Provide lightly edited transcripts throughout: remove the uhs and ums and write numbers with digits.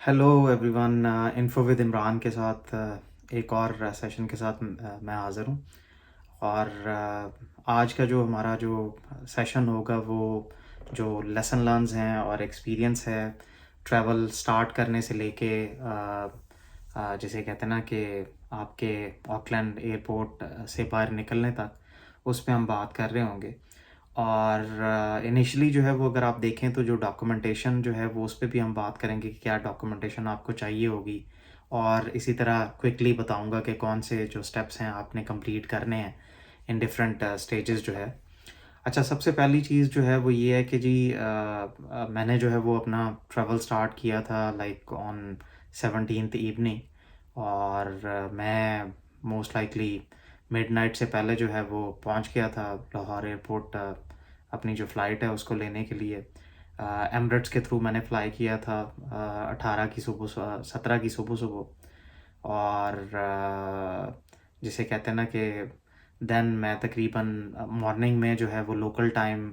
Hello everyone. Info with Imran के साथ एक और सेशन के साथ मैं हाज़िर हूँ। और आज का जो हमारा जो सेशन होगा वो जो लेसन लर्न्स हैं और एक्सपीरियंस है ट्रैवल स्टार्ट करने से लेके जिसे कहते हैं ना कि आपके ऑकलैंड एयरपोर्ट से बाहर निकलने तक, उस पे हम बात कर रहे होंगे। और इनिशियली जो है वो अगर आप देखें तो जो डॉक्यूमेंटेशन जो है वो उस पे भी हम बात करेंगे कि क्या डॉक्यूमेंटेशन आपको चाहिए होगी। और इसी तरह क्विकली बताऊंगा कि कौन से जो स्टेप्स हैं आपने कंप्लीट करने हैं इन डिफरेंट स्टेजेस जो है। अच्छा, सबसे पहली चीज़ जो है वो ये है कि जी मैंने जो है वो अपना ट्रैवल स्टार्ट किया था लाइक ऑन 17th इवनिंग। और मैं मोस्ट लाइकली मिडनाइट से पहले जो है वो पहुंच गया था लाहौर एयरपोर्ट, अपनी जो फ़्लाइट है उसको लेने के लिए। एमरेट्स के थ्रू मैंने फ़्लाई किया था 17 की सुबह सुबह। और जिसे कहते हैं ना कि देन मैं तकरीबन मॉर्निंग में जो है वो लोकल टाइम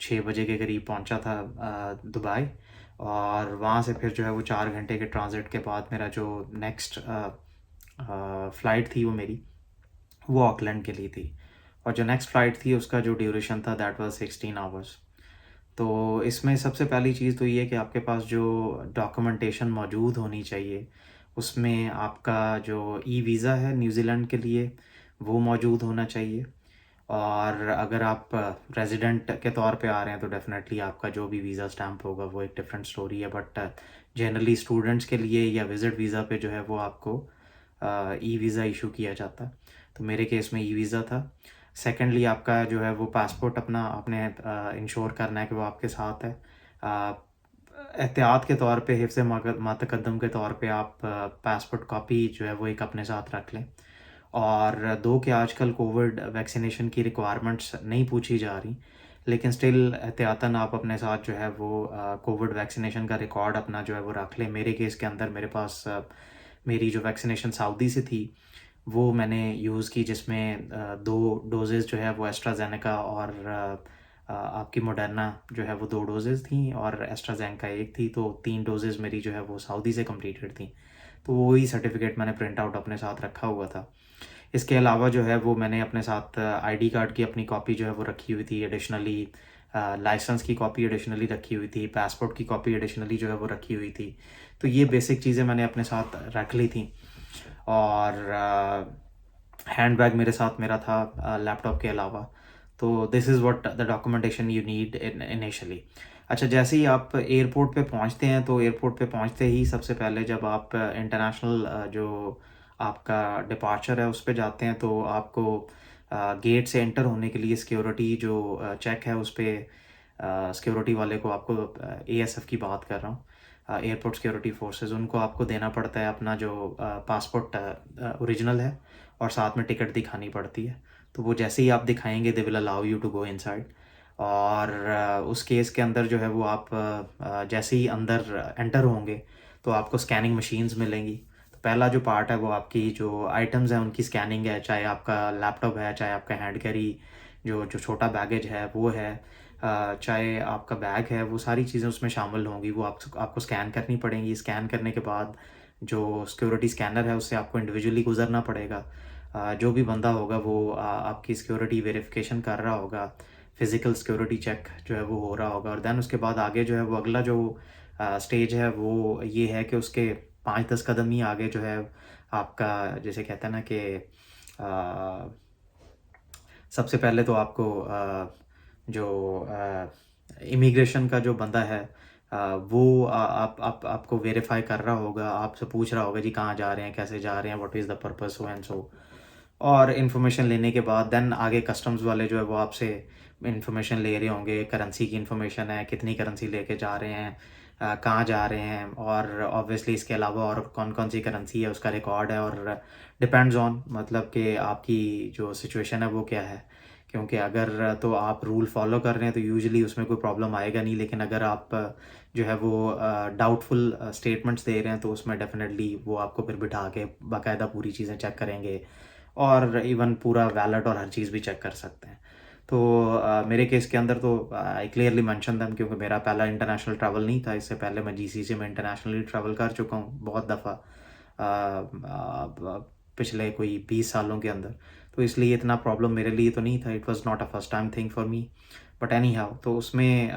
6 बजे के करीब पहुंचा था दुबई। और वहाँ से फिर जो है वो 4 घंटे के ट्रांजिट के बाद मेरा जो नेक्स्ट फ़्लाइट थी वो ऑकलैंड के लिए थी। और जो नेक्स्ट फ़्लाइट थी उसका जो ड्यूरेशन था दैट वाज 16 आवर्स। तो इसमें सबसे पहली चीज़ तो ये है कि आपके पास जो डॉक्यूमेंटेशन मौजूद होनी चाहिए, उसमें आपका जो ई वीज़ा है न्यूज़ीलैंड के लिए वो मौजूद होना चाहिए। और अगर आप रेजिडेंट के तौर पे आ रहे हैं तो डेफ़िनेटली आपका जो भी वीज़ा स्टैम्प होगा वो एक डिफरेंट स्टोरी है। बट जनरली स्टूडेंट्स के लिए या विज़िट वीज़ा पे जो है वो आपको ई वीज़ा इशू किया जाता है। तो मेरे केस में ई वीज़ा था। सेकेंडली आपका जो है वो पासपोर्ट अपना आपने इंश्योर करना है कि वो आपके साथ है। एहतियात के तौर पे, हिफ्ज़ मातकद्दम के तौर पे आप पासपोर्ट कॉपी जो है वो एक अपने साथ रख लें। और दो कि आजकल कोविड वैक्सीनेशन की रिक्वायरमेंट्स नहीं पूछी जा रही, लेकिन स्टिल एहतियातन आप अपने साथ जो है वो कोविड वैक्सीनेशन का रिकॉर्ड अपना जो है वो रख लें। मेरे केस के अंदर मेरे पास मेरी जो वैक्सीनेशन सऊदी से थी वो मैंने यूज़ की, जिसमें 2 डोजेज़ जो है वो एस्ट्राजेनेका और आपकी मॉडर्ना जो है वो 2 डोजेज़ थी और एस्ट्राजेनेका एक थी। तो 3 डोजेज़ मेरी जो है वो सऊदी से कंप्लीटेड थी। तो वही सर्टिफिकेट मैंने प्रिंट आउट अपने साथ रखा हुआ था। इसके अलावा जो है वो मैंने अपने साथ आईडी कार्ड की अपनी कॉपी जो है वो रखी हुई थी एडिशनली। लाइसेंस की कॉपी एडिशनली रखी हुई थी। पासपोर्ट की कॉपी एडिशनली जो है वो रखी हुई थी। तो ये बेसिक चीज़ें मैंने अपने साथ रख ली थी। और हैंड बैग मेरे साथ मेरा था लैपटॉप के अलावा। तो this is what the documentation you need initially. अच्छा, जैसे ही आप एयरपोर्ट पे पहुंचते हैं तो एयरपोर्ट पे पहुंचते ही सबसे पहले जब आप इंटरनेशनल जो आपका डिपार्चर है उस पे जाते हैं तो आपको गेट से एंटर होने के लिए सिक्योरिटी जो चेक है उस पे सिक्योरिटी वाले को, आपको एएसएफ की बात कर रहा हूँ, एयरपोर्ट सिक्योरिटी फोर्सेस, उनको आपको देना पड़ता है अपना जो पासपोर्ट ओरिजिनल है और साथ में टिकट दिखानी पड़ती है। तो वो जैसे ही आप दिखाएंगे they will allow you to go inside. और उस केस के अंदर जो है वो आप जैसे ही अंदर एंटर होंगे तो आपको स्कैनिंग मशीन्स मिलेंगी। तो पहला जो पार्ट है वो आपकी जो आइटम्स हैं उनकी स्कैनिंग है, चाहे आपका लैपटॉप है, चाहे आपका हैंड कैरी जो जो छोटा बैगेज है वो है, चाहे आपका बैग है, वो सारी चीज़ें उसमें शामिल होंगी। वो आपको स्कैन करनी पड़ेंगी। स्कैन करने के बाद जो सिक्योरिटी स्कैनर है उससे आपको इंडिविजुअली गुजरना पड़ेगा। जो भी बंदा होगा वो आपकी सिक्योरिटी वेरिफिकेशन कर रहा होगा, फिज़िकल सिक्योरिटी चेक जो है वो हो रहा होगा। और देन उसके बाद आगे जो है वो अगला जो स्टेज है वो ये है कि उसके 5-10 कदम ही आगे जो है आपका, जैसे कहते हैं ना कि सबसे पहले तो आपको जो इमिग्रेशन का जो बंदा है वो आपको वेरीफाई कर रहा होगा, आपसे पूछ रहा होगा जी कहाँ जा रहे हैं, कैसे जा रहे हैं, what is the purpose, so and so. और इन्फॉर्मेशन लेने के बाद देन आगे कस्टम्स वाले जो है वो आपसे इन्फॉर्मेशन ले रहे होंगे। करेंसी की इन्फॉर्मेशन है, कितनी करेंसी लेके जा रहे हैं, कहाँ जा रहे हैं, और ऑब्वियसली इसके अलावा और कौन कौन सी करेंसी है उसका रिकॉर्ड है। और डिपेंड्स ऑन मतलब कि आपकी जो सिचुएशन है वो क्या है। क्योंकि अगर तो आप रूल फॉलो कर रहे हैं तो यूजुअली उसमें कोई प्रॉब्लम आएगा नहीं, लेकिन अगर आप जो है वो डाउटफुल स्टेटमेंट्स दे रहे हैं तो उसमें डेफिनेटली वो आपको फिर बिठा के बाकायदा पूरी चीज़ें चेक करेंगे और इवन पूरा वैलेट और हर चीज़ भी चेक कर सकते हैं। तो मेरे केस के अंदर तो आई क्लियरली मेंशन दैम, क्योंकि मेरा पहला इंटरनेशनल ट्रैवल नहीं था। इससे पहले मैं जीसीसी में इंटरनेशनली ट्रैवल कर चुका हूँ बहुत दफ़ा, पिछले कोई 20 सालों के अंदर। तो इसलिए इतना प्रॉब्लम मेरे लिए तो नहीं था। It was not a first time thing for me, but any how, तो उसमें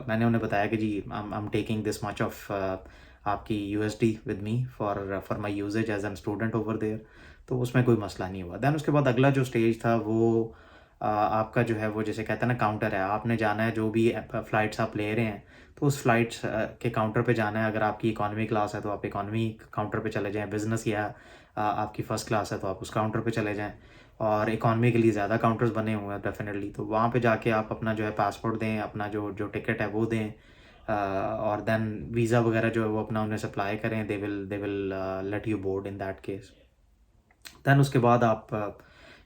मैंने उन्हें बताया कि जी I am taking this much of आपकी USD with me for my usages as an student over there. तो उसमें कोई मसला नहीं हुआ। दैन उसके बाद अगला जो स्टेज था वो आपका जो है वो जैसे कहते हैं ना काउंटर है। आपने जाना है, जो भी फ़्लाइट्स आप ले रहे हैं तो उस फ़्लाइट्स के काउंटर पे जाना है। अगर आपकी इकॉनमी क्लास है तो आप इकॉनमी काउंटर पे चले जाएँ, बिज़नेस या आपकी फ़र्स्ट क्लास है तो आप उस काउंटर पे चले जाएँ। और इकॉनमी के लिए ज़्यादा काउंटर्स बने हुए हैं डेफ़िनेटली, तो वहाँ पे जाके आप अपना जो है पासपोर्ट दें, अपना जो जो टिकट है वो दें, और देन वीज़ा वगैरह जो है वो अपना उन्हें सप्लाई करें। They will let you board in that case. Then उसके बाद आप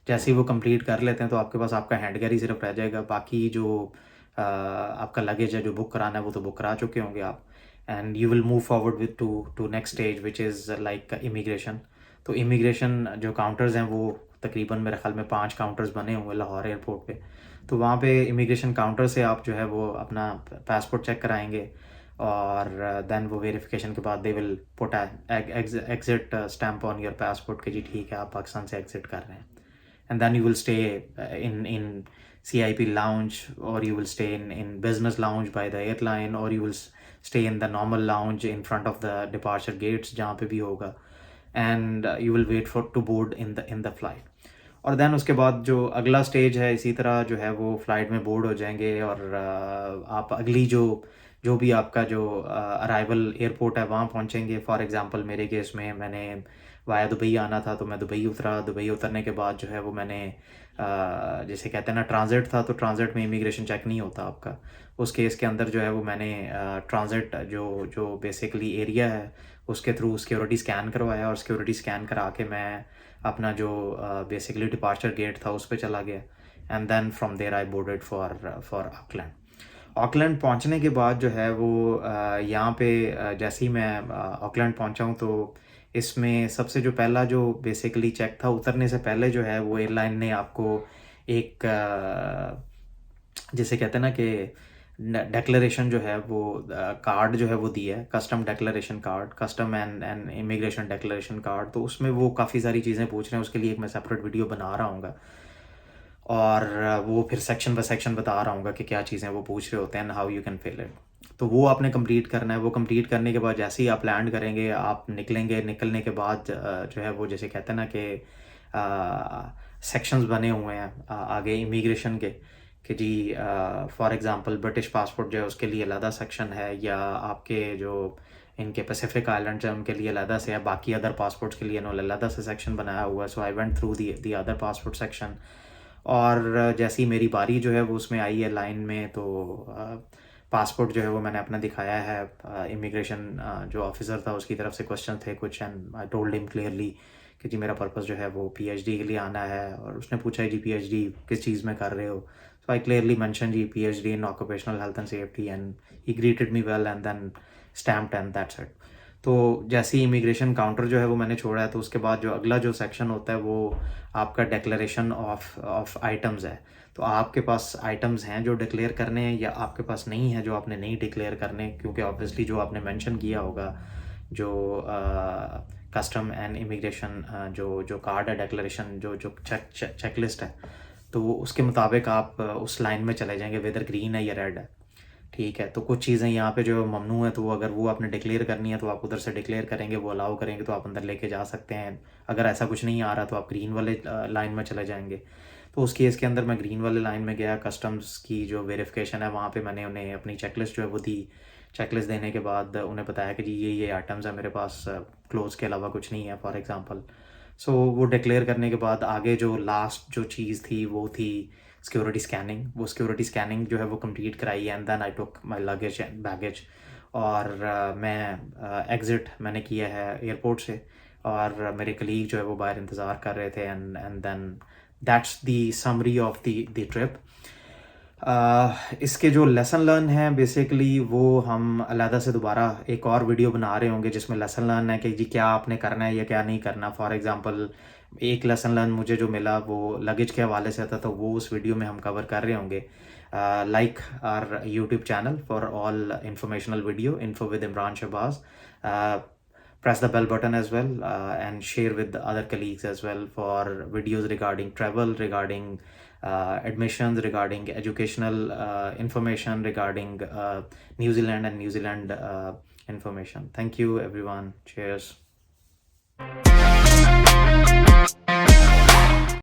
जैसे ही वो कंप्लीट कर लेते हैं तो आपके पास आपका हैंड कैरी सिर्फ रह जाएगा। बाकी जो आपका लगेज है जो बुक कराना है वो तो बुक करा चुके होंगे आप। And you will move forward with two next stage which is like immigration. तो इमिग्रेशन जो काउंटर्स हैं वो तकरीबन मेरे ख्याल में 5 काउंटर्स बने हुए हैं लाहौर एयरपोर्ट पे। तो वहाँ पे इमिग्रेशन काउंटर से आप जो है वो अपना पासपोर्ट चेक कराएंगे, और देन वो वेरिफिकेशन के बाद they will put exit stamp on your passport कि जी ठीक है आप पाकिस्तान से एग्जिट कर रहे हैं। And then you will stay in CIP lounge, or you will stay in business lounge by the airline, or you will stay in the normal lounge in front of the departure gates जहाँ पे भी होगा, and you will wait for to board in the flight। और then उसके बाद जो अगला stage है इसी तरह जो है वो फ़्लाइट में बोर्ड हो जाएंगे, और आप अगली जो जो भी आपका जो अराइवल एयरपोर्ट है वहाँ पहुँचेंगे। फॉर एग्ज़ाम्पल मेरे केस में मैंने वाया दुबई आना था तो मैं दुबई उतरा। दुबई उतरने के बाद जो है वो मैंने जैसे कहते हैं ना ट्रांज़िट था, तो ट्रांज़िट में इमिग्रेशन चेक नहीं होता आपका। उस केस के अंदर जो है वो मैंने ट्रांज़िट जो जो बेसिकली एरिया है उसके थ्रू सिक्योरिटी स्कैन करवाया, और सिक्योरिटी स्कैन करा के मैं अपना जो बेसिकली डिपार्चर गेट था उस पे चला गया। And then from there I boarded for Auckland. Auckland पहुंचने के बाद जो है वो यहाँ पे जैसे ही मैं ऑकलैंड पहुंचा हूँ तो इसमें सबसे जो पहला जो बेसिकली चेक था उतरने से पहले जो है वो एयरलाइन ने आपको एक जिसे कहते हैं ना कि डेक्लरेशन जो है वो कार्ड जो है वो दिया है, custom declaration card, custom and immigration declaration card. तो उसमें वो काफ़ी सारी चीज़ें पूछ रहे हैं, उसके लिए एक मैं सेपरेट वीडियो बना रहा हूँ, और वो फिर सेक्शन बाय सेक्शन बता रहा हूँ कि क्या चीज़ें वो पूछ रहे होते हैं, how you can fill it. तो वो आपने कंप्लीट करना है। वो कंप्लीट करने के बाद जैसे ही आप लैंड करेंगे, आप निकलेंगे, निकलने के बाद जो है वो जैसे कहते हैं ना कि सेक्शंस बने हुए हैं आगे इमिग्रेशन के कि जी फॉर एग्ज़ाम्पल ब्रिटिश पासपोर्ट जो है उसके लिए अलग सेक्शन है, या आपके जो इनके पैसिफिक आइलैंड्स हैं उनके लिए अलग से है, बाकी अदर पासपोर्ट्स के लिए इन्होंने अलग से सेक्शन बनाया हुआ है। So I went through the other passport section, और जैसी मेरी बारी जो है वो उसमें आई है लाइन में, तो पासपोर्ट जो है वो मैंने अपना दिखाया है। इमिग्रेशन जो ऑफिसर था उसकी तरफ से क्वेश्चन थे कुछ, and I told him clearly कि जी मेरा पर्पस जो है वो PhD के लिए आना है। और उसने पूछा जी PhD किस चीज़ में कर रहे हो। सो आई क्लियरली मेंशन जी PhD in occupational health and safety, and he greeted me well and then stamped, and that's it. तो जैसे ही इमिग्रेशन काउंटर जो है वो मैंने छोड़ा है, तो उसके बाद जो अगला जो सेक्शन होता है वो आपका डिक्लेरेशन ऑफ आइटम्स है। तो आपके पास आइटम्स हैं जो डिक्लेयर करने हैं, या आपके पास नहीं है जो आपने नहीं डिक्लेयर करने, क्योंकि ऑब्वियसली जो आपने मेंशन किया होगा जो कस्टम एंड इमिग्रेशन जो जो कार्ड है डिक्लेरेशन जो जो चेकलिस्ट है, तो वो उसके मुताबिक आप उस लाइन में चले जाएंगे, वेदर ग्रीन है या रेड है। ठीक है, तो कुछ चीज़ें यहाँ पे जो ममनू है, तो वो अगर वो आपने डिक्लेयर करनी है तो आप उधर से डिक्लेयर करेंगे, वो अलाउ करेंगे तो आप अंदर लेके जा सकते हैं। अगर ऐसा कुछ नहीं आ रहा तो आप ग्रीन वाले लाइन में चले जाएंगे। तो उस केस के अंदर मैं ग्रीन वाले लाइन में गया। कस्टम्स की जो वेरिफिकेशन है वहाँ पे मैंने उन्हें अपनी चेकलिस्ट जो है वो दी। चेकलिस्ट देने के बाद उन्हें बताया कि जी ये आइटम्स है मेरे पास, क्लोथ्स के अलावा कुछ नहीं है फॉर एग्ज़ाम्पल। सो वो डिक्लेयर करने के बाद आगे जो लास्ट जो चीज़ थी वो थी सिक्योरिटी स्कैनिंग। वो सिक्योरिटी स्कैनिंग जो है वो कंप्लीट कराई, and then I took my luggage and baggage, और मैं एग्ज़िट मैंने किया है एयरपोर्ट से, और मेरे कलीग जो है वो बाहर इंतज़ार कर रहे थे। And then that's the summary of the trip. इसके जो लेसन लर्न है बेसिकली वो हम अलहदा से दोबारा एक और वीडियो बना रहे होंगे जिसमें लेसन लर्न है कि जी क्या आपने करना है या क्या नहीं करना। फॉर एग्ज़ाम्पल एक लेसन लर्न मुझे जो मिला वो लगेज के हवाले से था, तो वो उस वीडियो में हम कवर कर रहे होंगे। Like our YouTube channel for all informational video, info with Imran Shahbaz. Press the bell button as well, and share with the other colleagues as well for videos regarding travel, regarding admissions, regarding educational information, regarding New Zealand and New Zealand information. Thank you everyone. Cheers.